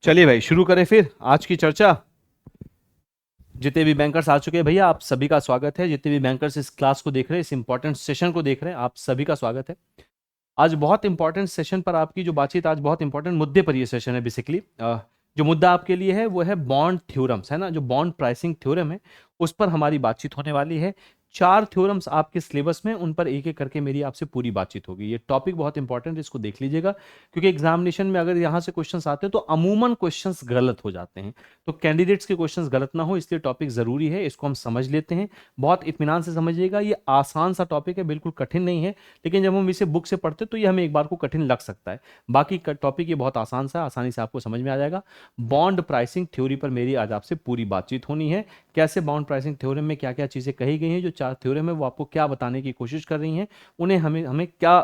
चलिए भाई शुरू करें फिर आज की चर्चा। जितने भी बैंकर्स आ चुके हैं भैया, आप सभी का स्वागत है। जितने भी बैंकर्स इस क्लास को देख रहे हैं, इस इंपॉर्टेंट सेशन को देख रहे हैं, आप सभी का स्वागत है। आज बहुत इंपॉर्टेंट सेशन पर आपकी जो बातचीत, आज बहुत इंपॉर्टेंट मुद्दे पर ये सेशन है। बेसिकली जो मुद्दा आपके लिए है वो है बॉन्ड थ्योरम्स, है ना, जो बॉन्ड प्राइसिंग थ्योरम है उस पर हमारी बातचीत होने वाली है। 4 थ्योरम्स आपके सिलेबस में, उन पर एक एक करके मेरी आपसे पूरी बातचीत होगी। ये टॉपिक बहुत इंपॉर्टेंट है, इसको देख लीजिएगा, क्योंकि एग्जामिनेशन में अगर यहाँ से क्वेश्चंस आते हैं तो अमूमन क्वेश्चंस गलत हो जाते हैं। तो कैंडिडेट्स के क्वेश्चंस गलत ना हो, इसलिए टॉपिक जरूरी है, इसको हम समझ लेते हैं। बहुत इत्मीनान से समझिएगा, ये आसान सा टॉपिक है, बिल्कुल कठिन नहीं है। लेकिन जब हम इसे बुक से पढ़ते तो ये हमें एक बार को कठिन लग सकता है। बाकी टॉपिक ये बहुत आसान सा, आसानी से आपको समझ में आ जाएगा। बॉन्ड प्राइसिंग थ्योरी पर मेरी आज आपसे पूरी बातचीत होनी है। कैसे बॉन्ड प्राइसिंग थ्योरम में क्या क्या चीज़ें कही गई हैं, जो 4 थ्योरम है वो आपको क्या बताने की कोशिश कर रही हैं, उन्हें हमें हमें क्या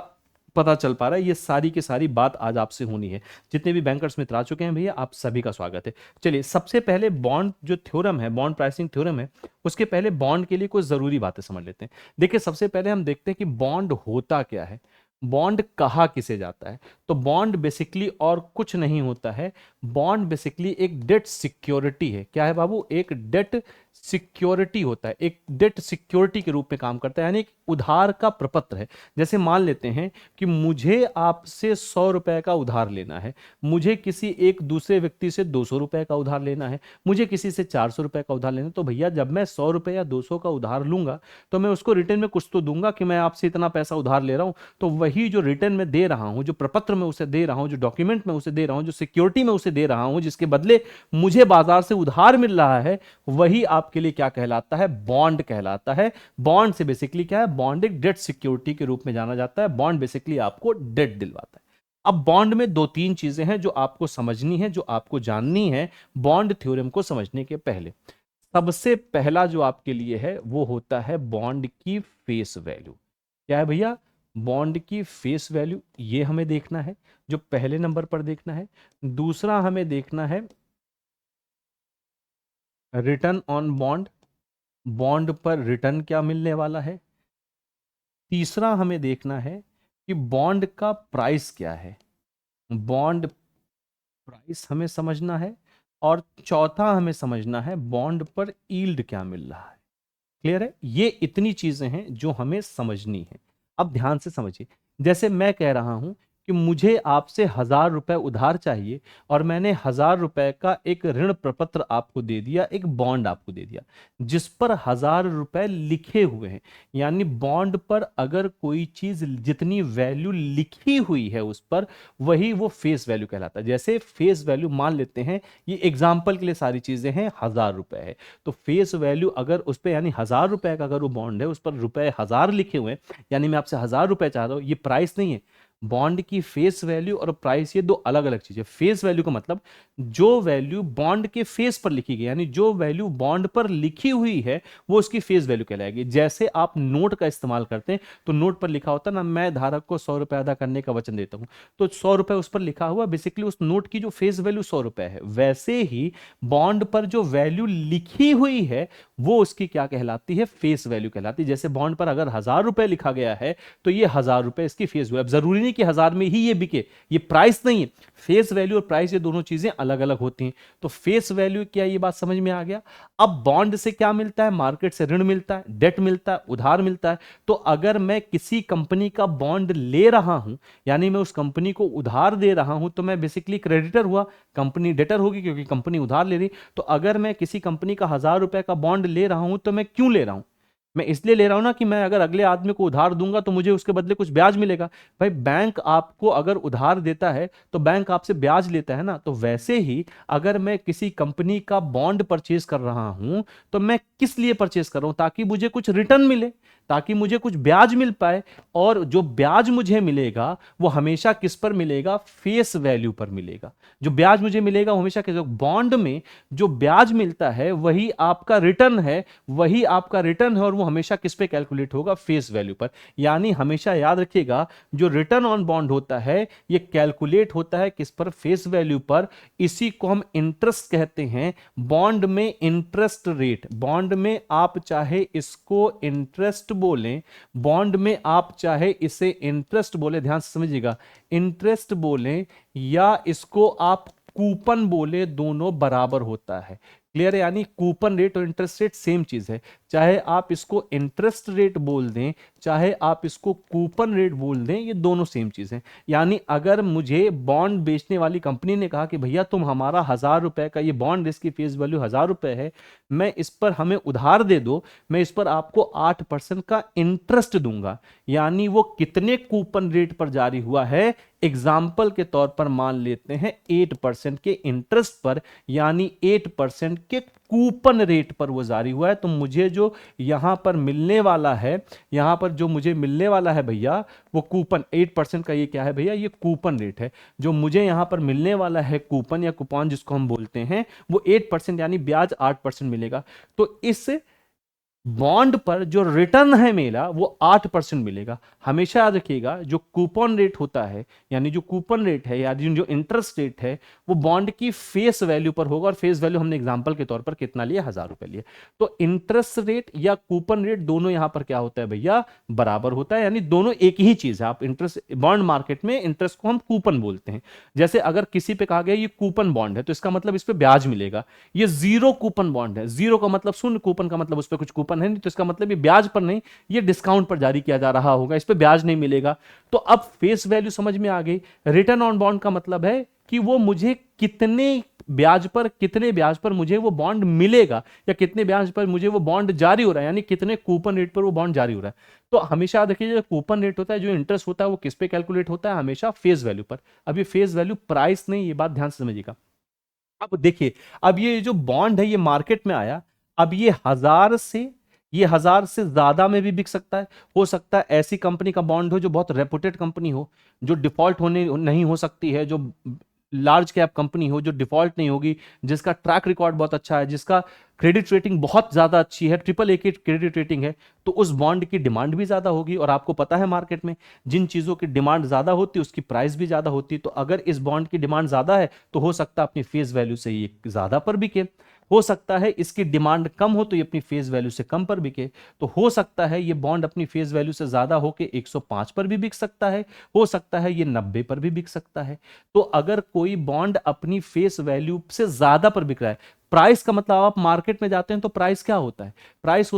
पता चल पा रहा है, ये सारी की सारी बात आज आपसे होनी है। जितने भी बैंकर्स मित्र आ चुके हैं भैया, आप सभी का स्वागत है। चलिए सबसे पहले बॉन्ड जो थ्योरम है, बॉन्ड प्राइसिंग थ्योरम है, उसके पहले बॉन्ड के लिए कुछ जरूरी बातें समझ लेते हैं। देखिए सबसे पहले हम देखते हैं कि बॉन्ड होता क्या है, बॉन्ड कहा किसे जाता है। तो बॉन्ड बेसिकली और कुछ नहीं होता है। बॉन्ड बेसिकली एक डेट सिक्योरिटी है। क्या है बाबू? एक डेट सिक्योरिटी होता है, एक डेट सिक्योरिटी के रूप में काम करता है, यानी एक उधार का प्रपत्र है। जैसे मान लेते हैं कि मुझे आपसे 100 रुपए का उधार लेना है, मुझे किसी एक दूसरे व्यक्ति से 200 रुपए का उधार लेना है, मुझे किसी से 400 रुपए का उधार लेना है। तो भैया जब मैं 100 रुपए या 200 का उधार लूंगा तो मैं उसको रिटर्न में कुछ तो दूंगा कि मैं आपसे इतना पैसा उधार ले रहा हूं। तो वही जो रिटर्न में दे रहा हूं, जो प्रपत्र में उसे दे रहा हूं, जो डॉक्यूमेंट में उसे दे रहा हूं, जो सिक्योरिटी में उसे दे रहा हूं, जिसके बदले मुझे बाजार से उधार मिल रहा है, वही आपके लिए क्या कहलाता है? बॉन्ड कहलाता है। बॉन्ड से बेसिकली क्या है? बॉन्ड एक डेट सिक्योरिटी के रूप में जाना जाता है। बॉन्ड बेसिकली आपको डेट दिलवाता है। अब बॉन्ड में दो तीन चीजें हैं जो आपको समझनी है, जो आपको जाननी है बॉन्ड थ्योरम को समझने के पहले। सबसे पहला जो आपके लिए है वो होता है बॉन्ड की फेस वैल्यू। क्या है भैया? बॉन्ड की फेस वैल्यू, ये हमें देखना है, जो पहले नंबर पर देखना है। दूसरा हमें देखना है रिटर्न ऑन बॉन्ड, बॉन्ड पर रिटर्न क्या मिलने वाला है। तीसरा हमें देखना है कि बॉन्ड का प्राइस क्या है, बॉन्ड प्राइस हमें समझना है। और चौथा हमें समझना है बॉन्ड पर यील्ड क्या मिल रहा है। क्लियर है? ये इतनी चीजें हैं जो हमें समझनी है। अब ध्यान से समझिए। जैसे मैं कह रहा हूं कि मुझे आपसे 1,000 रुपए उधार चाहिए और मैंने 1,000 रुपए का एक ऋण प्रपत्र आपको दे दिया, एक बॉन्ड आपको दे दिया जिस पर 1,000 रुपए लिखे हुए हैं। यानी बॉन्ड पर अगर कोई चीज जितनी वैल्यू लिखी हुई है उस पर, वही वो फेस वैल्यू कहलाता है। जैसे फेस वैल्यू मान लेते हैं, ये एग्जाम्पल के लिए सारी चीजें हैं, 1,000 रुपए है तो फेस वैल्यू अगर उस पर, यानी 1,000 रुपए का अगर वो बॉन्ड है, उस पर रुपए 1,000 लिखे हुए हैं, यानी मैं आपसे 1,000 रुपए चाह रहा हूं, ये प्राइस नहीं है। बॉन्ड की फेस वैल्यू और प्राइस ये दो अलग अलग चीजें। फेस वैल्यू का मतलब जो वैल्यू बॉन्ड के फेस पर लिखी गई, यानी जो वैल्यू बॉन्ड पर लिखी हुई है वो उसकी फेस वैल्यू कहलाएगी। जैसे आप नोट का इस्तेमाल करते हैं तो नोट पर लिखा होता है ना, मैं धारक को 100 रुपए अदा करने का वचन देता हूं, तो 100 रुपए उस पर लिखा हुआ, बेसिकली उस नोट की जो फेस वैल्यू 100 रुपए है। वैसे ही बॉन्ड पर जो वैल्यू लिखी हुई है वो उसकी क्या कहलाती है? फेस वैल्यू कहलाती है। जैसे बॉन्ड पर अगर 1,000 रुपए लिखा गया है तो ये 1,000 रुपए इसकी फेस वैल्यू। अब जरूरी नहीं कि 1,000 में ही ये बिके, ये प्राइस नहीं है। फेस वैल्यू और प्राइस ये दोनों चीजें अलग अलग होती हैं। तो फेस वैल्यू क्या, ये बात समझ में आ गया। अब बॉन्ड से क्या मिलता है? मार्केट से ऋण मिलता है, डेट मिलता है, उधार मिलता है। तो अगर मैं किसी कंपनी का बॉन्ड ले रहा हूं, यानी मैं उस कंपनी को उधार दे रहा हूं, तो मैं बेसिकली क्रेडिटर हुआ, कंपनी डेटर होगी क्योंकि कंपनी उधार ले रही। तो अगर मैं किसी कंपनी का 1,000 रुपए का बॉन्ड ले रहा हूं तो मैं क्यों ले रहा हूं? मैं इसलिए ले रहा हूं ना कि मैं अगर अगले आदमी को उधार दूंगा तो मुझे उसके बदले कुछ ब्याज मिलेगा। भाई बैंक आपको अगर उधार देता है तो बैंक आपसे ब्याज लेता है ना। तो वैसे ही अगर मैं किसी कंपनी का बॉन्ड परचेज कर रहा हूं तो मैं किस लिए परचेज कर रहा हूं? ताकि मुझे कुछ रिटर्न मिले, ताकि मुझे कुछ ब्याज मिल पाए। और जो ब्याज मुझे मिलेगा वो हमेशा किस पर मिलेगा? फेस वैल्यू पर मिलेगा। जो ब्याज मुझे मिलेगा वो हमेशा किस, बॉन्ड में जो ब्याज मिलता है वही आपका रिटर्न है, वही आपका रिटर्न है, और वो हमेशा किस पे कैलकुलेट होगा? फेस वैल्यू पर। यानी हमेशा याद रखिएगा, जो रिटर्न ऑन बॉन्ड होता है ये कैलकुलेट होता है किस पर? फेस वैल्यू पर। इसी को हम इंटरेस्ट कहते हैं। बॉन्ड में इंटरेस्ट रेट, बॉन्ड में आप चाहे इसको इंटरेस्ट बोलें, बॉन्ड में आप चाहे इसे इंटरेस्ट बोले, ध्यान से समझिएगा, इंटरेस्ट बोलें, या इसको आप कूपन बोले दोनों बराबर होता है। क्लियर है? यानी कूपन रेट और इंटरेस्ट रेट सेम चीज है, चाहे आप इसको इंटरेस्ट रेट बोल दें चाहे आप इसको कूपन रेट बोल दें, ये दोनों सेम चीज है। यानी अगर मुझे बॉन्ड बेचने वाली कंपनी ने कहा कि भैया तुम हमारा 1,000 रुपए का ये बॉन्ड, इसकी फेस वैल्यू 1,000 रुपए है, मैं इस पर हमें उधार दे दो, मैं इस पर आपको 8% का इंटरेस्ट दूंगा, यानी वो कितने कूपन रेट पर जारी हुआ है, एग्जाम्पल के तौर पर मान लेते हैं 8% के इंटरेस्ट पर, यानी 8% के कूपन रेट पर वो जारी हुआ है। तो मुझे जो यहां पर मिलने वाला है, यहां पर जो मुझे मिलने वाला है भैया, वो कूपन 8% का, ये क्या है भैया, ये कूपन रेट है। जो मुझे यहां पर मिलने वाला है कूपन या कूपन जिसको हम बोलते हैं, वो 8% यानी ब्याज 8% मिलेगा। तो इस बॉन्ड पर जो रिटर्न है मेरा वो 8% मिलेगा। हमेशा याद रखिएगा जो कूपन रेट होता है, यानी जो कूपन रेट है या जो इंटरेस्ट रेट है, वो बॉन्ड की फेस वैल्यू पर होगा, और फेस वैल्यू हमने एग्जांपल के तौर पर कितना लिया, 1,000 रुपए लिए। तो इंटरेस्ट रेट या कूपन रेट दोनों यहां पर क्या होता है भैया, बराबर होता है, यानी दोनों एक ही चीज है। आप इंटरेस्ट, बॉन्ड मार्केट में इंटरेस्ट को हम कूपन बोलते हैं। जैसे अगर किसी पे कहा गया ये कूपन बॉन्ड है, तो इसका मतलब इस पे ब्याज मिलेगा। ये जीरो कूपन बॉन्ड है, जीरो का मतलब शून्य, कूपन का मतलब उस पर कुछ कूपन है नहीं, तो इसका मतलब ये ब्याज पर नहीं, ये डिस्काउंट पर जारी किया जा रहा होगा, इस पे ब्याज नहीं मिलेगा। तो अब फेस वैल्यू समझ में आ गई। रिटर्न ऑन बॉन्ड का मतलब है कि वो मुझे कितने ब्याज पर मुझे वो बॉन्ड मिलेगा, या कितने ब्याज पर मुझे वो बॉन्ड जारी हो रहा है, यानी कितने कूपन रेट पर वो बॉन्ड जारी हो रहा है। तो हमेशा याद रखिए जो कूपन रेट होता है, जो इंटरेस्ट होता है, वो किस पे कैलकुलेट होता है, हमेशा फेस वैल्यू पर। अब ये फेस वैल्यू प्राइस नहीं, ये बात ध्यान से समझिएगा। अब देखिए, अब ये जो बॉन्ड है ये मार्केट में आया, अब ये 1,000 से ज्यादा में भी बिक सकता है। हो सकता है ऐसी कंपनी का बॉन्ड हो जो बहुत रेपुटेड कंपनी हो, जो डिफॉल्ट होने नहीं हो सकती है, जो लार्ज कैप कंपनी हो जो डिफॉल्ट नहीं होगी, जिसका ट्रैक रिकॉर्ड बहुत अच्छा है, जिसका क्रेडिट रेटिंग बहुत ज्यादा अच्छी है, AAA की क्रेडिट रेटिंग है, तो उस बॉन्ड की डिमांड भी ज्यादा होगी। और आपको पता है मार्केट में जिन चीजों की डिमांड ज्यादा होती है उसकी प्राइस भी ज्यादा होती है। तो अगर इस बॉन्ड की डिमांड ज्यादा है तो हो सकता है अपनी फेस वैल्यू से ये ज्यादा पर बिके, हो सकता है इसकी डिमांड कम हो तो ये अपनी फेस वैल्यू से कम पर बिके, तो हो सकता है ये बॉन्ड अपनी फेस वैल्यू से ज्यादा होकर 105 पर भी बिक सकता है, हो सकता है ये 90 पर भी बिक सकता है। तो अगर कोई बॉन्ड अपनी फेस वैल्यू से ज्यादा पर बिक रहा है, प्राइस का मतलब आप मार्केट में जाते हैं तो प्राइस क्या होता है,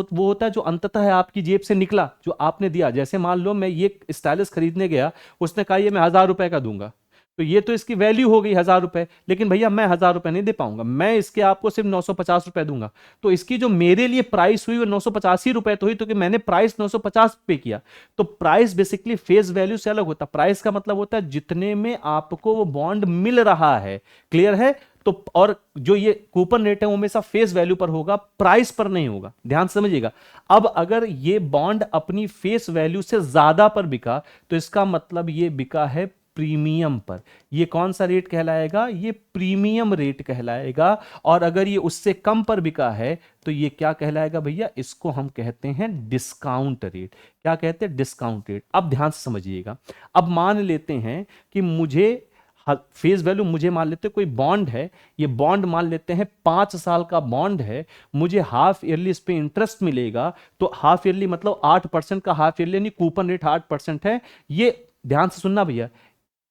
वो होता है जो अंततः है आपकी जेब से निकला, जो आपने दिया। जैसे मान लो मैं ये स्टाइलिस खरीदने गया, उसने कहा ये मैं 1,000 रुपए का दूंगा, तो ये तो इसकी वैल्यू हो गई 1,000 रुपए, लेकिन भैया मैं 1,000 रुपए नहीं दे पाऊंगा, मैं इसके आपको सिर्फ 950 रुपए दूंगा। तो इसकी जो मेरे लिए प्राइस हुई वो 950 ही रुपए तो हुई, तो कि मैंने प्राइस 950 पे किया। तो प्राइस बेसिकली फेस वैल्यू से अलग होता है। प्राइस का मतलब होता है जितने में आपको वो बॉन्ड मिल रहा है। क्लियर है? तो और जो ये कूपन रेट है वो हमेशा फेस वैल्यू पर होगा, प्राइस पर नहीं होगा, ध्यान समझिएगा। अब अगर ये बॉन्ड अपनी फेस वैल्यू से ज्यादा पर बिका तो इसका मतलब ये बिका है प्रीमियम पर। ये कौन सा रेट कहलाएगा? ये प्रीमियम रेट कहलाएगा। और अगर ये उससे कम पर बिका है तो ये क्या कहलाएगा भैया? इसको हम कहते हैं डिस्काउंट रेट। क्या कहते हैं? Discount rate. अब ध्यान से समझिएगा। अब मान लेते हैं कि मुझे फेस वैल्यू, मुझे मान लेते हैं कोई बॉन्ड है, ये बॉन्ड मान लेते हैं 5 साल का बॉन्ड है, मुझे हाफ ईयरली इस पे इंटरेस्ट मिलेगा। तो हाफ ईयरली मतलब 8% का हाफ ईयरली, यानी कूपन रेट 8% है। ये ध्यान से सुनना भैया,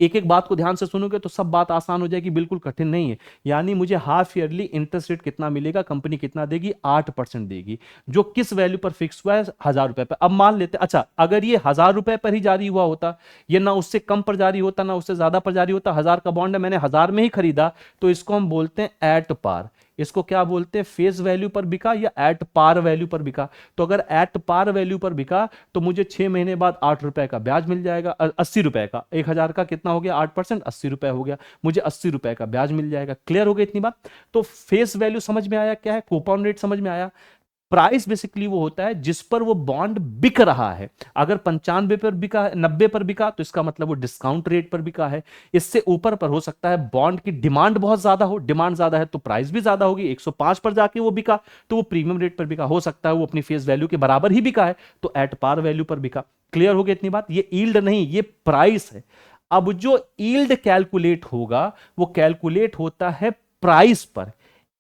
एक एक बात को ध्यान से सुनोगे तो सब बात आसान हो जाएगी, बिल्कुल कठिन नहीं है। यानी मुझे हाफ ईयरली इंटरेस्ट रेट कितना मिलेगा, कंपनी कितना देगी? 8% देगी, जो किस वैल्यू पर फिक्स हुआ है? 1,000 रुपए पर। अब मान लेते, अच्छा अगर ये 1,000 रुपए पर ही जारी हुआ होता, ये ना उससे कम पर जारी होता ना उससे ज्यादा पर जारी होता, 1,000 का बॉन्ड है, मैंने 1,000 में ही खरीदा, तो इसको हम बोलते हैं एट पार। इसको क्या बोलते हैं? फेस वैल्यू पर बिका या एट पार वैल्यू पर बिका। तो अगर एट पार वैल्यू पर बिका तो मुझे 6 महीने बाद 8 रुपए का ब्याज मिल जाएगा, 80 रुपए का। 1,000 का कितना हो गया? 8%, 80 रुपए हो गया, मुझे 80 रुपए का ब्याज मिल जाएगा। क्लियर हो गया इतनी बात? तो फेस वैल्यू समझ में आया क्या है, कूपन रेट समझ में आया। प्राइस बेसिकली वो होता है जिस पर वो बॉन्ड बिक रहा है। अगर 95 पर बिका है, 90 पर बिका, तो इसका मतलब वो डिस्काउंट रेट पर बिका है। इससे ऊपर पर हो सकता है बॉन्ड की डिमांड बहुत ज्यादा हो, डिमांड ज्यादा है तो प्राइस भी ज्यादा होगी, 105 पर जाके वो बिका तो वो प्रीमियम रेट पर बिका। हो सकता है वो अपनी फेस वैल्यू के बराबर ही बिका है तो एट पार वैल्यू पर बिका। क्लियर हो गया इतनी बात? ये ईल्ड नहीं, ये प्राइस है। अब जो ईल्ड कैलकुलेट होगा वो कैलकुलेट होता है प्राइस पर।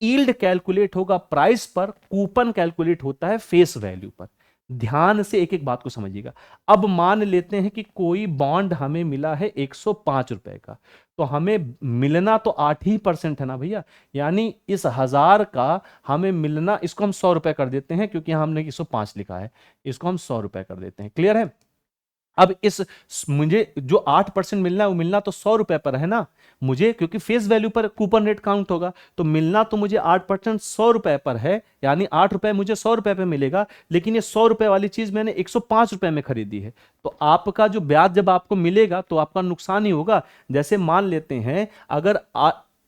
ईल्ड कैलकुलेट होगा प्राइस पर, कूपन कैलकुलेट होता है फेस वैल्यू पर। ध्यान से एक एक बात को समझिएगा। अब मान लेते हैं कि कोई बॉन्ड हमें मिला है 105 रुपए का, तो हमें मिलना तो 8% है ना भैया, यानी इस 1000 का हमें मिलना, इसको हम 100 रुपए कर देते हैं क्योंकि हमने 105 लिखा है, इसको हम 100 रुपए कर देते हैं। क्लियर है? अब इस मुझे जो 8% मिलना है वो मिलना तो 100 रुपए पर है ना मुझे, क्योंकि फेस वैल्यू पर कूपन रेट काउंट होगा, तो मिलना तो मुझे 8% 100 रुपए पर है, यानी 8 रुपए मुझे 100 रुपए पे मिलेगा, लेकिन ये 100 रुपए वाली चीज मैंने 105 रुपए में खरीदी है, तो आपका जो ब्याज जब आपको मिलेगा तो आपका नुकसान ही होगा। जैसे मान लेते हैं अगर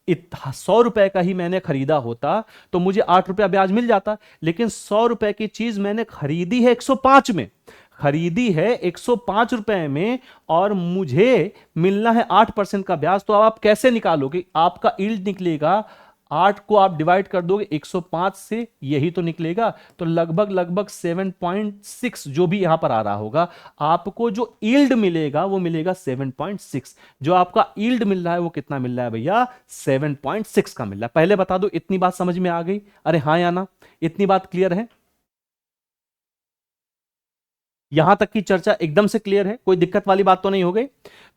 100 रुपए का ही मैंने खरीदा होता तो मुझे 8 रुपया ब्याज मिल जाता, लेकिन 100 रुपए की चीज मैंने खरीदी है 105 में, खरीदी है 105 रुपए में, और मुझे मिलना है 8% का ब्याज, तो अब आप कैसे निकालोगे? आपका यील्ड निकलेगा, 8 को आप डिवाइड कर दोगे 105 से, यही तो निकलेगा, तो लगभग लगभग 7.6 जो भी यहां पर आ रहा होगा, आपको जो यील्ड मिलेगा वो मिलेगा 7.6। जो आपका यील्ड मिल रहा है वो कितना मिल रहा है भैया? 7.6 का मिल रहा है। पहले बता दो, इतनी बात समझ में आ गई? अरे हाँ या ना, इतनी बात क्लियर है? यहां तक की चर्चा एकदम से क्लियर है, कोई दिक्कत वाली बात तो नहीं हो गई?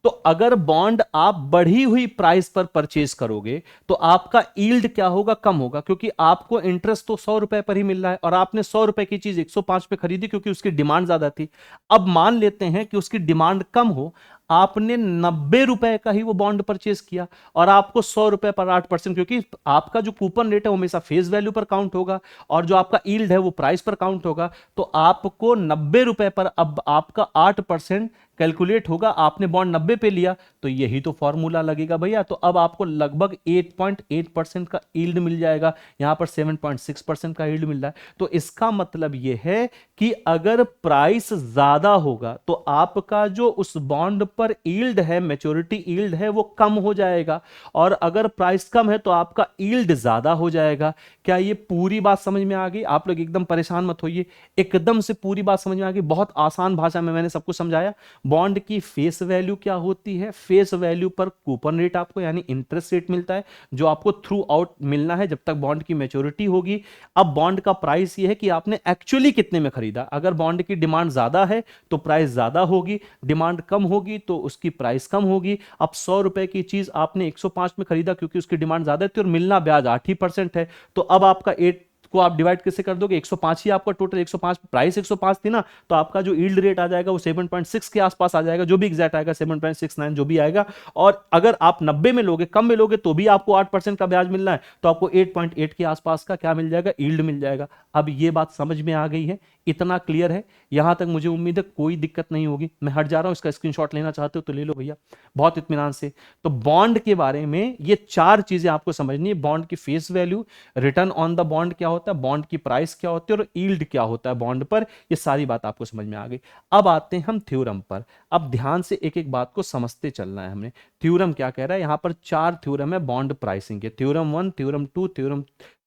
तो अगर बॉन्ड आप बढ़ी हुई प्राइस पर परचेज करोगे तो आपका यील्ड क्या होगा? कम होगा, क्योंकि आपको इंटरेस्ट तो 100 रुपए पर ही मिल रहा है, और आपने 100 रुपए की चीज 105 पे खरीदी क्योंकि उसकी डिमांड ज्यादा थी। अब मान लेते हैं कि उसकी डिमांड कम हो, आपने 90 रुपए का ही वो बॉन्ड परचेज किया, और आपको 100 रुपए पर 8%, क्योंकि आपका जो कूपन रेट है वो हमेशा फेस वैल्यू पर काउंट होगा, और जो आपका यील्ड है वो प्राइस पर काउंट होगा, तो आपको 90 रुपए पर अब आपका 8% कैलकुलेट होगा। आपने बॉन्ड 90 पे लिया तो यही तो फॉर्मूला लगेगा भैया, तो अब आपको लगभग 8.8% का यील्ड मिल जाएगा, यहां पर 7.6% का यील्ड मिल रहा है। तो इसका मतलब यह है कि अगर प्राइस ज्यादा होगा तो आपका जो उस बॉन्ड पर यील्ड है, मैच्योरिटी यील्ड है, वो कम हो जाएगा, और अगर प्राइस कम है तो आपका यील्ड ज्यादा हो जाएगा। क्या ये पूरी बात समझ में आ गई? आप लोग एकदम परेशान मत होइए, एकदम से पूरी बात समझ में आ गई, बहुत आसान भाषा में मैंने सब कुछ समझाया। बॉन्ड की फेस वैल्यू क्या होती है? फेस वैल्यू पर कूपन रेट आपको यानी इंटरेस्ट रेट मिलता है, जो आपको थ्रू आउट मिलना है जब तक बॉन्ड की मैच्योरिटी होगी। अब बॉन्ड का प्राइस ये है कि आपने एक्चुअली कितने में खरीदा। अगर बॉन्ड की डिमांड ज्यादा है तो प्राइस ज्यादा होगी, डिमांड कम होगी तो उसकी प्राइस कम होगी। अब 100 रुपए की चीज आपने 105 में खरीदा क्योंकि उसकी डिमांड ज्यादा थी, और मिलना ब्याज 8% है, तो अब आपका 8 को आप डिवाइड कैसे कर दोगे? 105 ही आपका टोटल, 105 प्राइस 105 थी ना, तो आपका जो यील्ड रेट आ जाएगा वो 7.6 के आसपास आ जाएगा, जो भी एग्जैक्ट आएगा 7.69 जो भी आएगा। और अगर आप 90 में लोगे, कम में लोगे, तो भी आपको 8% का ब्याज मिलना है, तो आपको 8.8 के आसपास का क्या मिल जाएगा? यील्ड मिल जाएगा। अब ये बात समझ में आ गई है? इतना क्लियर है? यहां तक मुझे उम्मीद है कोई दिक्कत नहीं होगी। मैं हट जा रहा हूं, इसका स्क्रीनशॉट लेना चाहते हो तो ले लो भैया, बहुत इत्मीनान से। तो बॉन्ड के बारे में ये 4 चीजें आपको समझनी है। बॉन्ड की face value, return on the bond क्या होता है, बॉन्ड की प्राइस क्या होती है, और यील्ड क्या होता है बॉन्ड पर, ये सारी बात आपको समझ में आ गई। अब आते हैं हम थ्योरम पर। अब ध्यान से एक एक बात को समझते चलना है हमने। थ्योरम क्या कह रहा है? यहां पर 4 थ्योरम है बॉन्ड प्राइसिंग के, थ्योरम 1, थ्योरम 2, थ्योरम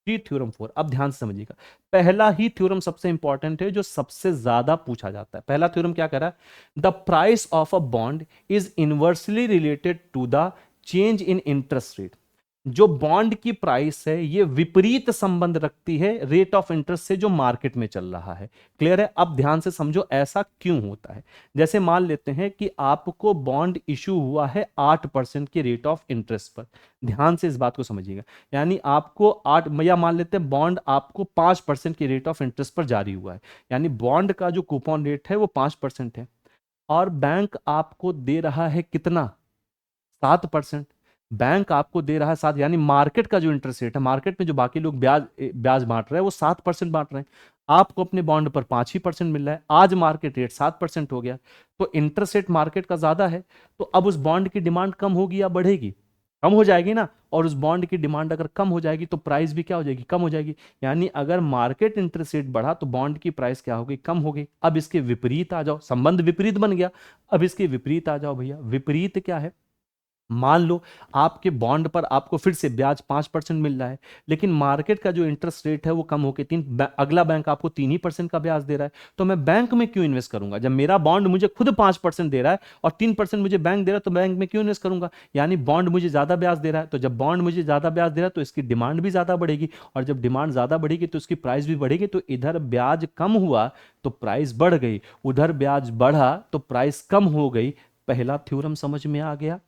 3, थ्योरम 4। अब ध्यान से समझिएगा, पहला ही थ्योरम सबसे इंपॉर्टेंट है, जो सबसे ज्यादा पूछा जाता है। पहला थ्योरम क्या कह रहा है? The price of a bond is inversely related to the change in interest rate. जो बॉन्ड की प्राइस है ये विपरीत संबंध रखती है रेट ऑफ इंटरेस्ट से जो मार्केट में चल रहा है। क्लियर है? अब ध्यान से समझो ऐसा क्यों होता है। जैसे मान लेते हैं कि आपको बॉन्ड इशू हुआ है 8% के रेट ऑफ इंटरेस्ट पर, ध्यान से इस बात को समझिएगा, यानी आपको 8, या मान लेते हैं बॉन्ड आपको 5% के रेट ऑफ इंटरेस्ट पर जारी हुआ है, यानी बॉन्ड का जो कूपन रेट है वो 5% है, और बैंक आपको दे रहा है कितना? 7%। बैंक आपको दे रहा है 7, यानी मार्केट का जो इंटरेस्ट रेट है, मार्केट में जो बाकी लोग ब्याज ब्याज बांट रहे हैं वो 7% बांट रहे हैं, आपको अपने बॉन्ड पर 5% मिल रहा है। आज मार्केट रेट 7% हो गया, तो इंटरेस्ट रेट मार्केट का ज्यादा है, तो अब उस बॉन्ड की डिमांड कम होगी या बढ़ेगी? कम हो जाएगी ना, और उस बॉन्ड की डिमांड अगर कम हो जाएगी तो प्राइस भी क्या हो जाएगी? कम हो जाएगी। यानी अगर मार्केट इंटरेस्ट रेट बढ़ा तो बॉन्ड की प्राइस क्या होगी? कम होगी। अब इसके विपरीत आ जाओ, संबंध विपरीत बन गया। अब इसके विपरीत आ जाओ भैया, विपरीत क्या है? मान लो आपके बॉन्ड पर आपको फिर से ब्याज 5% मिल रहा है, लेकिन मार्केट का जो इंटरेस्ट रेट है वो कम होकर अगला बैंक आपको 3% का ब्याज दे रहा है, तो मैं बैंक में क्यों इन्वेस्ट करूंगा? जब मेरा बॉन्ड मुझे खुद 5% दे रहा है और 3% मुझे बैंक दे रहा है, तो बैंक में क्यों इन्वेस्ट करूंगा? यानी बॉन्ड मुझे ज्यादा ब्याज दे रहा है, तो जब बॉन्ड मुझे ज्यादा ब्याज दे रहा है तो इसकी डिमांड भी ज्यादा बढ़ेगी, और जब डिमांड ज्यादा बढ़ेगी तो इसकी प्राइस भी बढ़ेगी। तो इधर ब्याज कम हुआ तो प्राइस बढ़ गई, उधर ब्याज बढ़ा तो प्राइस कम हो गई। पहला थ्योरम समझ में आ गया?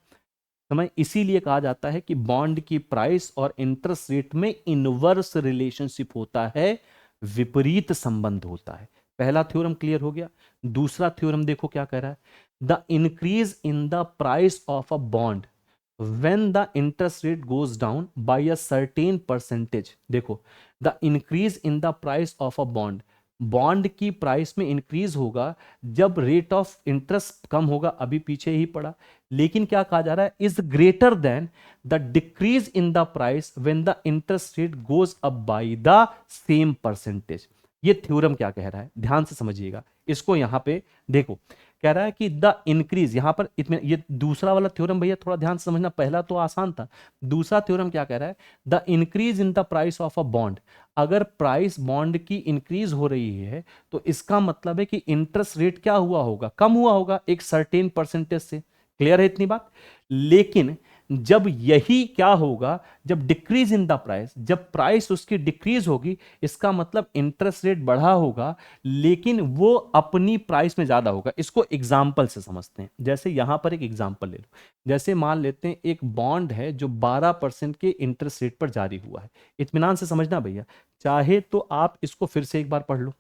समय इसीलिए कहा जाता है कि बॉन्ड की प्राइस और इंटरेस्ट रेट में इनवर्स रिलेशनशिप होता है, विपरीत संबंध होता है। पहला थ्योरम क्लियर हो गया। दूसरा थ्योरम देखो क्या कह रहा है, the increase in the price of a bond when the interest rate goes down by a certain percentage. देखो, the increase in the price of a bond, bond की प्राइस में इंक्रीज होगा जब रेट ऑफ इंटरेस्ट कम होगा, अभी पीछे ही पड़ा। लेकिन क्या कहा जा रहा है, is greater than the decrease in the price when the interest rate goes up by the same percentage. ये थ्योरम क्या कह रहा है, ध्यान से समझिएगा इसको। यहां पे देखो, कह रहा है कि द इंक्रीज, यहां पर इतने, ये दूसरा वाला थ्योरम भैया थोड़ा ध्यान से समझना, पहला तो आसान था। दूसरा थ्योरम क्या कह रहा है, the increase in the price of a bond, अगर प्राइस बॉन्ड की इंक्रीज हो रही है तो इसका मतलब है कि इंटरेस्ट रेट क्या हुआ होगा, कम हुआ होगा एक सर्टेन परसेंटेज से। क्लियर है इतनी बात? लेकिन जब यही क्या होगा, जब डिक्रीज इन द प्राइस, जब प्राइस उसकी डिक्रीज होगी, इसका मतलब इंटरेस्ट रेट बढ़ा होगा लेकिन वो अपनी प्राइस में ज्यादा होगा। इसको एग्जाम्पल से समझते हैं। जैसे यहां पर एक एग्जाम्पल ले लो, जैसे मान लेते हैं एक बॉन्ड है जो 12% के इंटरेस्ट रेट पर जारी हुआ है। इत्मीनान से समझना भैया, चाहे तो आप इसको फिर से एक बार पढ़ लो,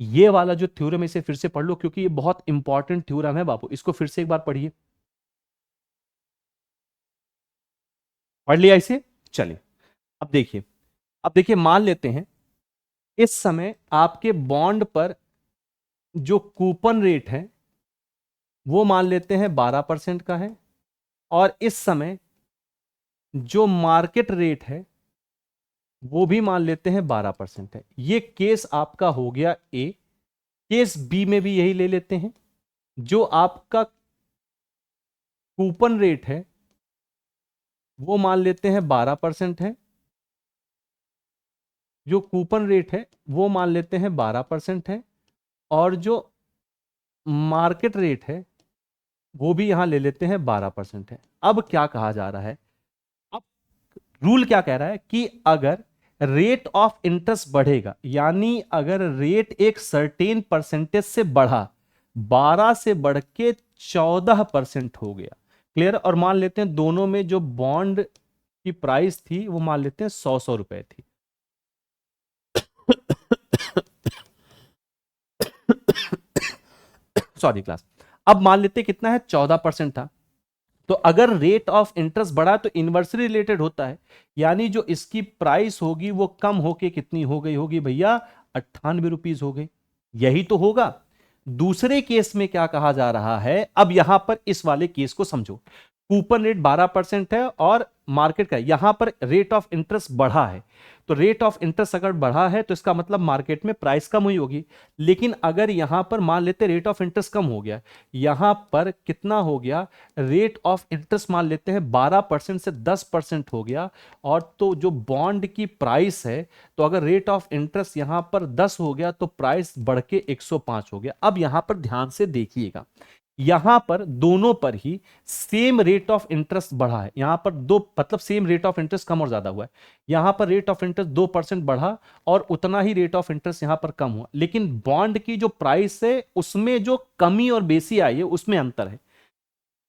ये वाला जो थ्योरम इसे फिर से पढ़ लो, क्योंकि ये बहुत इंपॉर्टेंट थ्योरम है बाबू। इसको फिर से एक बार पढ़िए, पढ़ लिया इसे? चलिए अब देखिए, अब देखिए मान लेते हैं इस समय आपके बॉन्ड पर जो कूपन रेट है वो मान लेते हैं 12% का है, और इस समय जो मार्केट रेट है वो भी मान लेते हैं 12% है। ये केस आपका हो गया ए। केस बी में भी यही ले लेते हैं, जो आपका कूपन रेट है वो मान लेते हैं 12% है, जो कूपन रेट है वो मान लेते हैं 12% है, और जो मार्केट रेट है वो भी यहां ले लेते हैं 12% है। अब क्या कहा जा रहा है, अब रूल क्या कह रहा है कि अगर रेट ऑफ इंटरेस्ट बढ़ेगा, यानी अगर रेट एक सर्टेन परसेंटेज से बढ़ा, 12 से बढ़ के 14% हो गया। क्लियर? और मान लेते हैं दोनों में जो बॉन्ड की प्राइस थी वो मान लेते हैं 100 रुपए थी। Sorry class. अब मान लेते हैं कितना है, 14% था। तो अगर रेट ऑफ इंटरेस्ट बढ़ा तो इनवर्सली रिलेटेड होता है, यानी जो इसकी प्राइस होगी वो कम होके कितनी हो गई होगी भैया, 98 रुपीज हो गई। यही तो होगा। दूसरे केस में क्या कहा जा रहा है, अब यहां पर इस वाले केस को समझो। कूपन रेट 12% है और मार्केट का यहां पर रेट ऑफ इंटरेस्ट बढ़ा है, तो रेट ऑफ इंटरेस्ट अगर बढ़ा है तो इसका मतलब मार्केट में प्राइस कम हुई होगी। लेकिन अगर यहां पर मान लेते रेट ऑफ इंटरेस्ट कम हो गया, यहां पर कितना हो गया, रेट ऑफ इंटरेस्ट मान लेते हैं 12% से 10% हो गया, और तो जो बॉन्ड की प्राइस है, तो अगर रेट ऑफ इंटरेस्ट यहां पर 10 हो गया तो प्राइस बढ़ के 105 हो गया। अब यहां पर ध्यान से देखिएगा, यहां पर दोनों पर ही सेम रेट ऑफ इंटरेस्ट बढ़ा है। यहां पर दो मतलब सेम रेट ऑफ इंटरेस्ट कम और ज्यादा हुआ है। यहां पर रेट ऑफ इंटरेस्ट 2% बढ़ा और उतना ही रेट ऑफ इंटरेस्ट यहां पर कम हुआ, लेकिन बॉन्ड की जो प्राइस है उसमें जो कमी और बेसी आई है उसमें अंतर है।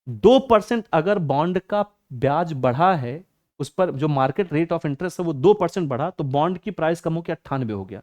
2% अगर बॉन्ड का ब्याज बढ़ा है, उस पर जो मार्केट रेट ऑफ इंटरेस्ट है वो 2% बढ़ा, तो बॉन्ड की प्राइस कम होकर 98 हो गया।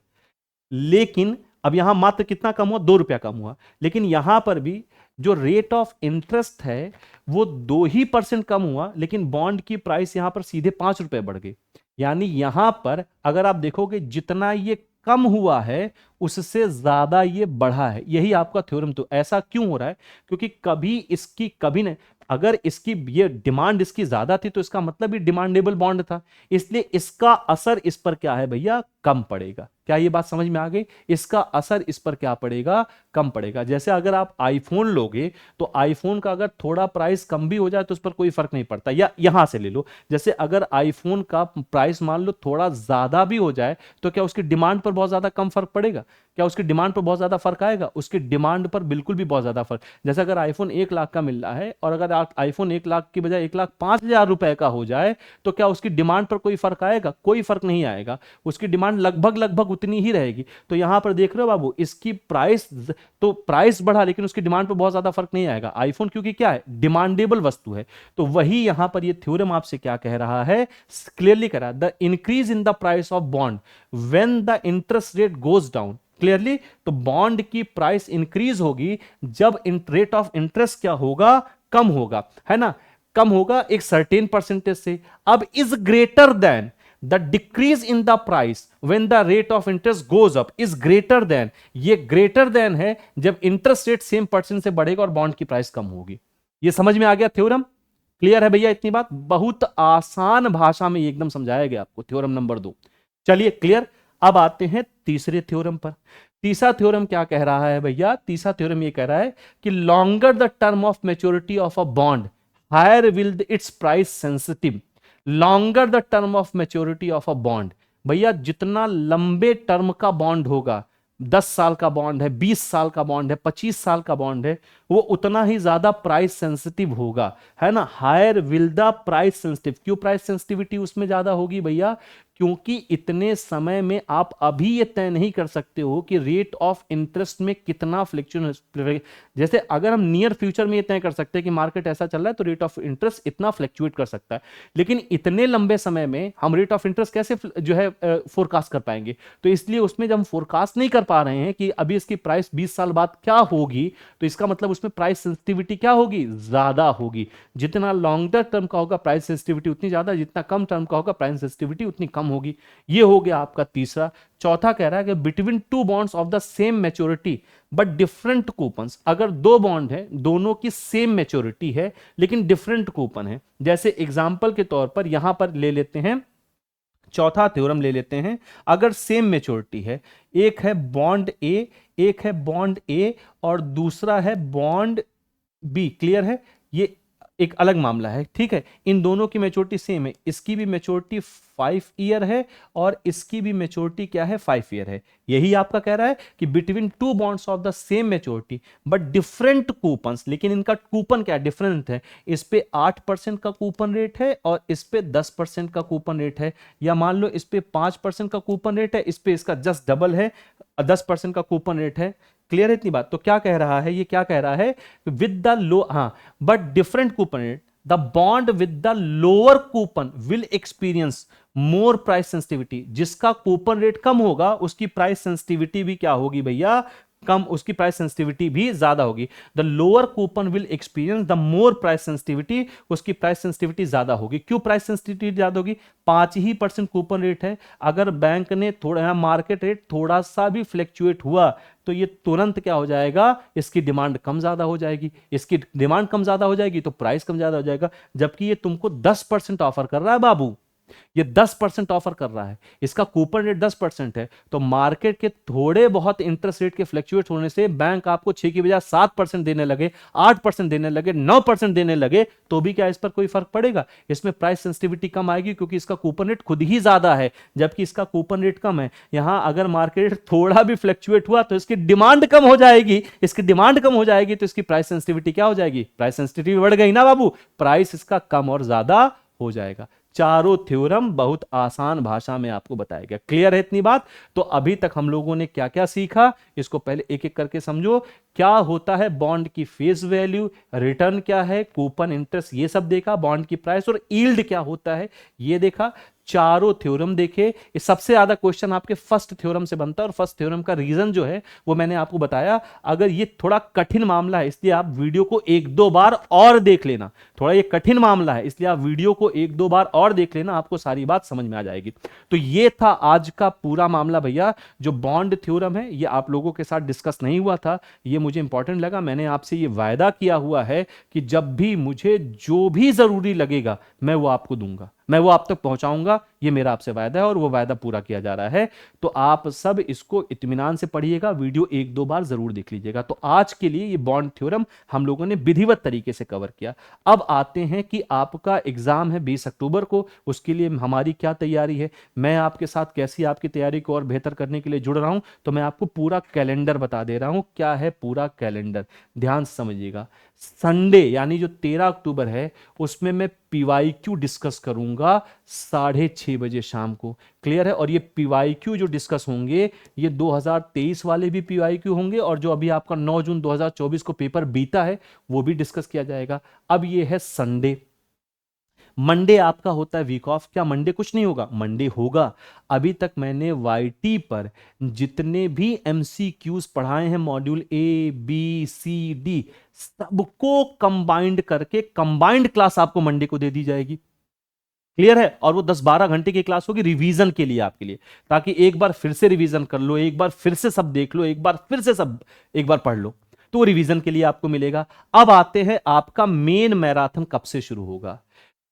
लेकिन अब यहां मात्र कितना कम हुआ, 2 रुपया कम हुआ। लेकिन यहां पर भी जो रेट ऑफ इंटरेस्ट है वो 2% कम हुआ, लेकिन बॉन्ड की प्राइस यहां पर सीधे 5 रुपए बढ़ गई। यानी यहां पर अगर आप देखोगे जितना ये कम हुआ है उससे ज्यादा ये बढ़ा है। यही आपका थ्योरम। तो ऐसा क्यों हो रहा है, क्योंकि कभी इसकी कभी नहीं, अगर इसकी ये डिमांड इसकी ज्यादा थी तो इसका मतलब ये डिमांडेबल बॉन्ड था, इसलिए इसका असर इस पर क्या है भैया, कम पड़ेगा। क्या ये बात समझ में आ गई? इसका असर इस पर क्या पड़ेगा? कम पड़ेगा। जैसे अगर आप आईफोन लोगे तो आईफोन का अगर थोड़ा प्राइस कम भी हो जाए तो उस पर कोई फर्क नहीं पड़ता। या यहां से ले लो, जैसे अगर आईफोन का प्राइस मान लो थोड़ा ज्यादा भी हो जाए तो क्या उसकी डिमांड पर बहुत ज्यादा कम फर्क पड़ेगा? क्या उसकी डिमांड पर बहुत ज्यादा फर्क आएगा? उसकी डिमांड पर बिल्कुल भी बहुत ज्यादा फर्क। जैसे अगर आईफोन 1 लाख का मिल रहा है और अगर आईफोन 1 लाख की बजाय 1,05,000 रुपए का हो जाए तो क्या उसकी डिमांड पर कोई फर्क आएगा? कोई फर्क नहीं आएगा। उसकी डिमांड लगभग लगभग उतनी ही रहेगी। तो यहां पर देख रहे हो बाबू, इसकी प्राइस, तो प्राइस बढ़ा लेकिन उसकी डिमांड पर बहुत ज्यादा फर्क नहीं आएगा। आईफोन क्योंकि क्या है, डिमांडेबल वस्तु है। तो वही यहां पर ये थ्योरम आपसे क्या कह रहा है, क्लियरली कह रहा है, the increase in the price of bond when the interest rate goes down. Clearly, तो बॉन्ड की प्राइस इंक्रीज होगी जब रेट ऑफ इंटरेस्ट क्या होगा, कम होगा, है ना, कम होगा एक सर्टेन परसेंटेज से। अब is greater than the decrease in the price when the rate of interest goes up, is greater than, ये ग्रेटर देन है जब इंटरेस्ट रेट सेम परसेंट से बढ़ेगा और बॉन्ड की प्राइस कम होगी। ये समझ में आ गया थ्योरम? क्लियर है भैया? इतनी बात बहुत आसान भाषा में एकदम समझाया गया आपको, थ्योरम नंबर 2। चलिए क्लियर। अब आते हैं तीसरे थ्योरम पर। तीसरा थ्योरम क्या कह रहा है भैया? तीसरा थ्योरम ये कह रहा है कि longer the term of maturity of a bond higher will its price sensitive. Longer the term of maturity of a bond, भैया जितना लंबे टर्म का बॉन्ड होगा, 10 साल का बॉन्ड है, 20 साल का बॉन्ड है, 25 साल का बॉन्ड है, वो उतना ही ज्यादा प्राइस सेंसिटिव होगा, है ना। Higher will the price sensitive. क्यों प्राइस सेंसिटिविटी उसमें ज्यादा होगी भैया? क्योंकि इतने समय में आप अभी ये तय नहीं कर सकते हो कि रेट ऑफ इंटरेस्ट में कितना फ्लक्चुएशन। जैसे अगर हम नियर फ्यूचर में ये तय कर सकते हैं कि मार्केट ऐसा चल रहा है तो रेट ऑफ इंटरेस्ट इतना फ्लक्चुएट कर सकता है, लेकिन इतने लंबे समय में हम रेट ऑफ इंटरेस्ट कैसे जो है फोरकास्ट कर पाएंगे? तो इसलिए उसमें जब हम फोरकास्ट नहीं कर पा रहे हैं कि अभी इसकी प्राइस 20 साल बाद क्या होगी, तो इसका मतलब उसमें प्राइस सेंसिटिविटी क्या होगी, ज्यादा होगी। जितना लॉन्गर टर्म का होगा प्राइस सेंसिटिविटी उतनी ज्यादा, जितना कम टर्म का होगा प्राइस सेंसिटिविटी उतनी कम होगी। ये हो गया आपका तीसरा। चौथा कह रहा है कि between two bonds of the same maturity but different coupons. अगर दो बॉन्ड है, दोनों की सेम मैच्योरिटी है लेकिन डिफरेंट कूपन है। जैसे एग्जांपल के तौर पर यहां पर ले लेते हैं, चौथा थ्योरम ले लेते हैं। अगर सेम मैच्योरिटी है, एक है बॉन्ड ए, एक है बॉन्ड ए और दूसरा है बॉन्ड बी, क्लियर है, ये एक अलग मामला है, ठीक है। इन दोनों की मैच्योरिटी सेम है, इसकी भी मैच्योरिटी 5 ईयर है और इसकी भी मैच्योरिटी क्या है, 5 ईयर है। यही आपका कह रहा है कि between two bonds of the same maturity but different coupons, लेकिन इनका कूपन क्या डिफरेंट है। इस पे 8% का कूपन रेट है और इस पे 10% का कूपन रेट है, या मान लो इस पे 5% का कूपन रेट है, इस पे इसका जस्ट डबल है, 10% का कूपन रेट है। क्लियर है इतनी बात? तो क्या कह रहा है, ये क्या कह रहा है, विद द लो, हाँ, but different coupon rate, the bond with the lower coupon will experience more price sensitivity. जिसका कूपन रेट कम होगा उसकी प्राइस सेंसिटिविटी भी क्या होगी भैया, कम, उसकी प्राइस सेंसिटिविटी भी ज्यादा होगी। The lower coupon will experience the more price sensitivity, उसकी प्राइस सेंसिटिविटी ज्यादा होगी। क्यों प्राइस सेंसिटिविटी ज्यादा होगी? 5% कूपन रेट है, अगर बैंक ने थोड़ा, मार्केट रेट थोड़ा सा भी फ्लक्चुएट हुआ तो ये तुरंत क्या हो जाएगा, इसकी डिमांड कम ज्यादा हो जाएगी। इसकी डिमांड कम ज्यादा हो जाएगी तो प्राइस कम ज्यादा हो जाएगा। जबकि ये तुमको 10% ऑफर कर रहा है बाबू, ये 10% ऑफर कर रहा है, इसका कूपन रेट 10% है, तो मार्केट के थोड़े बहुत इंटरेस्ट रेट के फ्लक्चुएट होने से बैंक आपको 6 की बजाय 7% देने लगे, 8% देने लगे, 9% देने लगे, तो भी क्या इस पर कोई फर्क पड़ेगा? इसमें प्राइस सेंसिटिविटी कम आएगी क्योंकि इसका कूपन रेट खुद ही ज्यादा है जबकि इसका कूपन रेट कम है। यहां अगर मार्केट थोड़ा भी फ्लक्चुएट हुआ तो इसकी डिमांड कम हो जाएगी, इसकी डिमांड कम हो जाएगी तो इसकी प्राइस सेंसिटिविटी क्या हो जाएगी, प्राइस सेंसिटिविटी बढ़ गई ना बाबू, प्राइस इसका कम और ज्यादा हो जाएगा। चारों थ्योरम बहुत आसान भाषा में आपको बताया गया। क्लियर है इतनी बात? तो अभी तक हम लोगों ने क्या क्या सीखा, इसको पहले एक एक करके समझो। क्या होता है बॉन्ड की फेस वैल्यू, रिटर्न क्या है, कूपन इंटरेस्ट, ये सब देखा, बॉन्ड की प्राइस और यील्ड क्या होता है ये देखा, चारों थ्योरम देखे। ये सबसे ज्यादा क्वेश्चन आपके फर्स्ट थ्योरम से बनता है और फर्स्ट थ्योरम का रीजन जो है वो मैंने आपको बताया। अगर ये थोड़ा कठिन मामला है इसलिए आप वीडियो को 1-2 बार और देख लेना, थोड़ा ये कठिन मामला है इसलिए आप वीडियो को 1-2 बार और देख लेना, आपको सारी बात समझ में आ जाएगी। तो ये था आज का पूरा मामला भैया। जो बॉन्ड थ्योरम है ये आप लोगों के साथ डिस्कस नहीं हुआ था, ये मुझे इंपॉर्टेंट लगा। मैंने आपसे ये वायदा किया हुआ है कि जब भी मुझे जो भी जरूरी लगेगा मैं वो आपको दूंगा, मैं वो आप तक पहुंचाऊंगा। ये मेरा आपसे वायदा है और वो वायदा पूरा किया जा रहा है। तो आप सब इसको इत्मीनान से पढ़िएगा, वीडियो एक दो बार जरूर देख लीजिएगा। तो आज के लिए ये बॉन्ड थ्योरम हम लोगों ने विधिवत तरीके से कवर किया। अब आते हैं कि आपका एग्जाम है 20 अक्टूबर को, उसके लिए हमारी क्या तैयारी है, मैं आपके साथ कैसी आपकी तैयारी को और बेहतर करने के लिए जुड़ रहा हूं। तो मैं आपको पूरा कैलेंडर बता दे रहा हूं, क्या है पूरा कैलेंडर, ध्यान से समझिएगा। संडे यानी जो 13 अक्टूबर है उसमें मैं पीवाईक्यू डिस्कस करूंगा 6:30 बजे शाम को, क्लियर है। और ये पीवाईक्यू जो डिस्कस होंगे ये 2023 वाले भी पीवाईक्यू होंगे, और जो अभी आपका 9 जून 2024 को पेपर बीता है वो भी डिस्कस किया जाएगा। अब ये है संडे। मंडे आपका होता है वीक ऑफ, क्या मंडे कुछ नहीं होगा? मंडे होगा। अभी तक मैंने वाईटी पर जितने भी एमसीक्यूज पढ़ाए हैं module A B C D, सबको कंबाइंड करके कंबाइंड क्लास आपको मंडे को दे दी जाएगी, क्लियर है। और वो 10-12 घंटे की क्लास होगी रिवीजन के लिए आपके लिए, ताकि एक बार फिर से रिवीजन कर लो, एक बार फिर से सब देख लो, एक बार फिर से सब एक बार पढ़ लो, तो वो रिवीजन के लिए आपको मिलेगा। अब आते हैं आपका मेन मैराथन कब से शुरू होगा।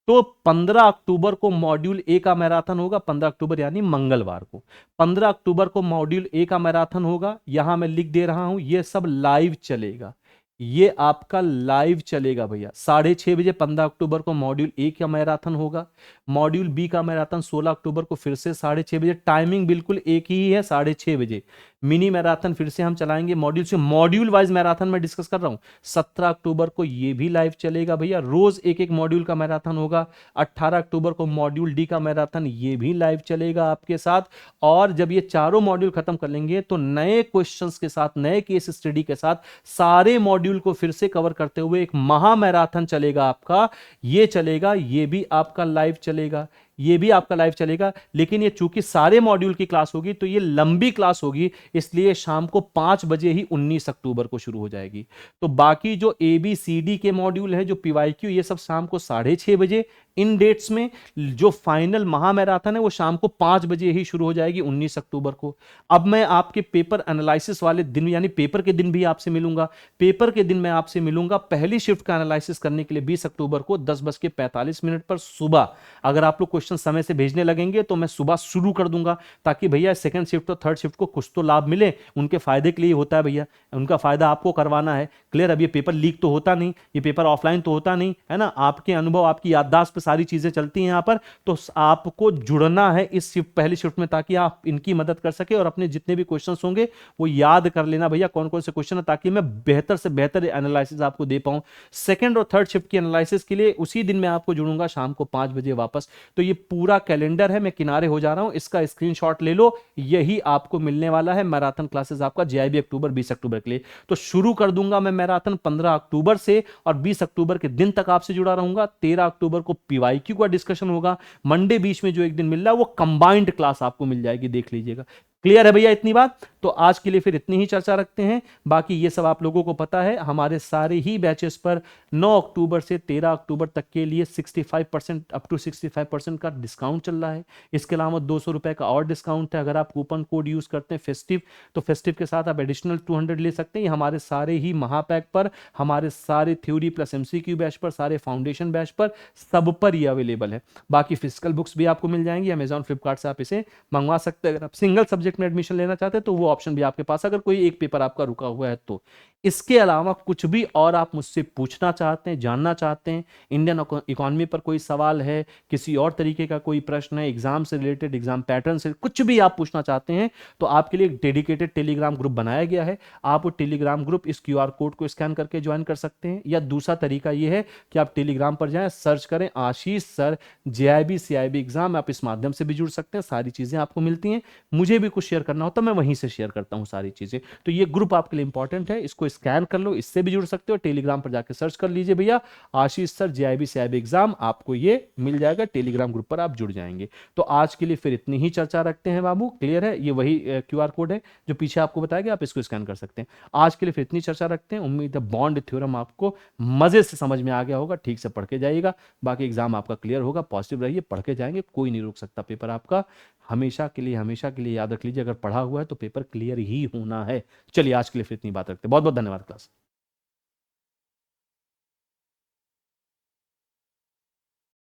तो 15 अक्टूबर को मॉड्यूल ए का मैराथन होगा, 15 अक्टूबर यानी मंगलवार को 15 अक्टूबर को मॉड्यूल ए का मैराथन होगा। यहां मैं लिख दे रहा हूं, ये सब लाइव चलेगा, ये आपका लाइव चलेगा भैया। 6:30 बजे 15 अक्टूबर को मॉड्यूल ए का मैराथन होगा। मॉड्यूल बी का मैराथन 16 अक्टूबर को फिर से 6:30 बजे, टाइमिंग बिल्कुल एक ही है 6:30 बजे। मिनी मैराथन फिर से हम चलाएंगे मॉड्यूल से, मॉड्यूल वाइज मैराथन में डिस्कस कर रहा हूं। 17 अक्टूबर को ये भी लाइव चलेगा भैया, रोज एक एक मॉड्यूल का मैराथन होगा। 18 अक्टूबर को मॉड्यूल डी का मैराथन ये भी लाइव चलेगा आपके साथ। और जब ये चारों मॉड्यूल खत्म कर लेंगे तो नए क्वेश्चंस के साथ, नए केस स्टडी के साथ सारे मॉड्यूल को फिर से कवर करते हुए एक महा मैराथन चलेगा आपका, ये चलेगा, ये भी आपका लाइव चलेगा, ये भी आपका लाइव चलेगा। लेकिन ये चूंकि सारे मॉड्यूल की क्लास होगी तो ये लंबी क्लास होगी, इसलिए शाम को 5 बजे ही 19 अक्टूबर को शुरू हो जाएगी। तो बाकी जो ए बी सी डी के मॉड्यूल है, जो पीवाईक्यू, ये सब शाम को 6:30 बजे इन डेट्स में। जो फाइनल महा मैराथन है वो शाम को 5 बजे ही शुरू हो जाएगी 19 अक्टूबर को। अब मैं आपके पेपर एनालिसिस वाले दिन यानी पेपर के दिन भी आपसे मिलूंगा। पेपर के दिन मैं आपसे मिलूंगा पहली शिफ्ट का एनालिसिस करने के लिए 20 अक्टूबर को 10:45 पर सुबह। अगर आप लोग क्वेश्चन समय से भेजने लगेंगे तो मैं सुबह शुरू कर दूंगा, ताकि भैया सेकंड शिफ्ट और थर्ड शिफ्ट को कुछ तो लाभ मिले, उनके फायदे के लिए होता है भैया, उनका फायदा आपको करवाना है, क्लियर। अब ये पेपर लीक तो होता नहीं, ये पेपर ऑफलाइन तो होता नहीं है ना, आपके अनुभव आपकी याददाश्त पे सारी चीजें चलती हैं यहाँ पर। तो आपको जुड़ना है इस शिफ्ट, पहली शिफ्ट में, ताकि आप इनकी मदद कर सके और अपने जितने भी क्वेश्चन होंगे वो याद कर लेना भैया कौन कौन से क्वेश्चन है, ताकि मैं बेहतर से बेहतर एनालिसिस आपको दे पाऊं। सेकंड और थर्ड शिफ्ट की एनालिसिस के लिए उसी दिन मैं आपको जुड़ूंगा शाम को 5 बजे वापस। तो ये पूरा कैलेंडर है, मैं किनारे हो जा रहा हूं, इसका स्क्रीनशॉट ले लो, यही आपको मिलने वाला है मैराथन क्लासेस आपका जेआईबी अक्टूबर 20 अक्टूबर के लिए। तो शुरू कर दूंगा मैं मैराथन 15 अक्टूबर से, और 20 अक्टूबर के दिन तक आपसे जुड़ा रहूंगा। 13 अक्टूबर को पीवाईक्यू का डिस्कशन होगा। मंडे बीच में जो एक दिन मिल रहा है वो कंबाइंड क्लास आपको मिल जाएगी, देख लीजिएगा। क्लियर है भैया इतनी बात? तो आज के लिए फिर इतनी ही चर्चा रखते हैं। बाकी ये सब आप लोगों को पता है, हमारे सारे ही बैचेस पर 9 अक्टूबर से 13 अक्टूबर तक के लिए 65% अप टू 65% का डिस्काउंट चल रहा है। इसके अलावा 200 रुपए का और डिस्काउंट है। अगर आप कूपन कोड यूज करते हैं फेस्टिव, तो फेस्टिव के साथ आप एडिशनल 200 ले सकते हैं। हमारे सारे ही महापैक पर, हमारे सारे थ्योरी प्लस एमसीक्यू बैच पर, सारे फाउंडेशन बैच पर, सब पर ये अवेलेबल है। बाकी फिजिकल बुक्स भी आपको मिल जाएंगी अमेजॉन फ्लिपकार्ट से, आप इसे मंगवा सकते हैं। अगर आप सिंगल सब्जेक्ट में एडमिशन लेना चाहते हैं तो वो ऑप्शन भी आपके पास, अगर कोई एक पेपर आपका रुका हुआ है तो। इसके अलावा कुछ भी और आप मुझसे पूछना चाहते हैं, जानना चाहते हैं, इंडियन इकोनॉमी पर कोई सवाल है, किसी और तरीके का कोई प्रश्न है, एग्जाम से रिलेटेड, एग्जाम पैटर्न से कुछ भी आप पूछना चाहते हैं, तो आपके लिए एक डेडिकेटेड टेलीग्राम ग्रुप बनाया गया है। आप वो टेलीग्राम ग्रुप इस क्यूआर कोड को स्कैन करके ज्वाइन कर सकते हैं, या दूसरा तरीका ये है कि आप टेलीग्राम पर जाएं, सर्च करें आशीष सर जेआईबी सीआईबी एग्जाम, आप इस माध्यम से भी जुड़ सकते हैं। सारी चीजें आपको मिलती हैं। मुझे भी कुछ शेयर करना होता है मैं वहीं से शेयर करता हूं सारी चीजें। तो ये ग्रुप आपके लिए इंपॉर्टेंट है, इसको स्कैन कर लो, इससे भी जुड़ सकते हो। टेलीग्राम पर जाकर सर्च कर लीजिए भैया आशीष सर जेआईबी सीआईबी एग्जाम, आपको ये मिल जाएगा। टेलीग्राम ग्रुप पर आप जुड़ जाएंगे। तो आज के लिए फिर इतनी ही चर्चा रखते हैं बाबू, क्लियर है। ये वही क्यूआर कोड है जो पीछे आपको बताया गया, आप इसको स्कैन कर सकते हैं। आज के लिए फिर इतनी चर्चा रखते हैं। उम्मीद है बॉन्ड थ्योरम आपको मजे से समझ में आ गया होगा। ठीक से पढ़ के जाइएगा, बाकी एग्जाम आपका क्लियर होगा। पॉजिटिव रहिए, पढ़ के जाएंगे, कोई नहीं रोक सकता पेपर आपका। हमेशा के लिए याद रख लीजिए, अगर पढ़ा हुआ है तो पेपर क्लियर ही होना है। चलिए आज के लिए फिर इतनी बात रखते हैं। बहुत बहुत धन्यवाद क्लास।